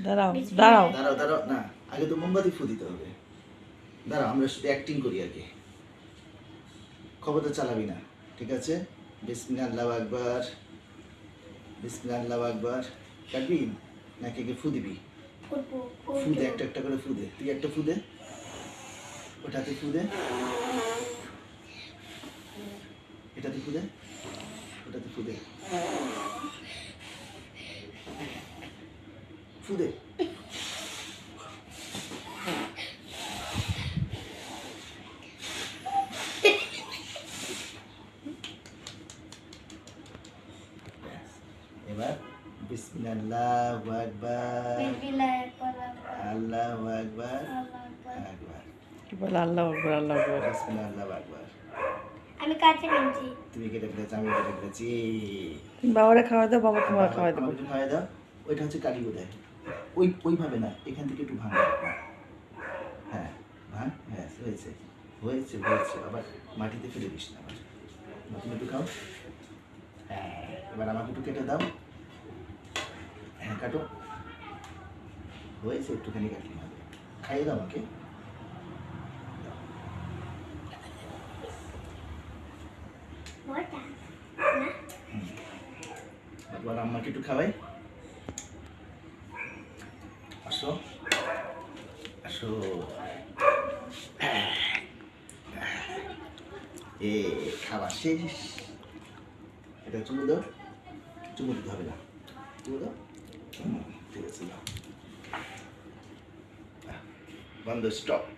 দাঁড়াও দাঁড়াও দাঁড়াও দাঁড়াও না, আগে তো মোমবাতি ফু দিতে হবে। দাঁড়াও, আমরা শুধু অ্যাক্টিং করি আগে, খবরটা চালাবি না, ঠিক আছে? বিসমিল্লাহ, আল্লাহু আকবার, বিসমিল্লাহ, আল্লাহু আকবার। কাটবি নাকি আগে ফু দিবি? ফু দে, একটা একটা করে ফু দে। তুই একটা ফু দে, ওটাতে ফু দে, এটাতে ফু দে, ওটাতে ফু দে, ফু দে। এবার বিসমিল্লাহ, আল্লাহু আকবার, আল্লাহু আকবার, আকবার। কি বলে আল্লাহ আকবার আল্লাহ আকবার। বিসমিল্লাহ, আল্লাহু আকবার। আমি কাছে ফেলছি। তুমি কেটে ফেলেছো, আমি কেটে ফেলেছি। তুমি বাবারে খাওয়া দাও, বাবা তোমার খাওয়া দেবো। আমাকে একটু খাওয়াই দাও। ওইটা হচ্ছে কালি বোধহয়। ওইভাবে না, এখান থেকে একটু ভাঙ। হ্যাঁ, ভাঙ। হ্যাঁ, হয়েছে হয়েছে হয়েছে। আবার মাটিতে ফেলে দিস না। আবার তুমি একটু খাও। হ্যাঁ, এবার আমাকে একটু কেটে দাও। হ্যাঁ, কাটো। হয়েছে, একটুখানি কাটলে হবে। খাইয়ে দাও আমাকে। এবার আমাকে একটু খাওয়াই। আসো আসো। এ খাওয়া শেষ। এটা চুমু দাও। চুমু দিতে হবে না, চুমু দাও। ঠিক আছে, দাও। বন্ধ, স্টপ।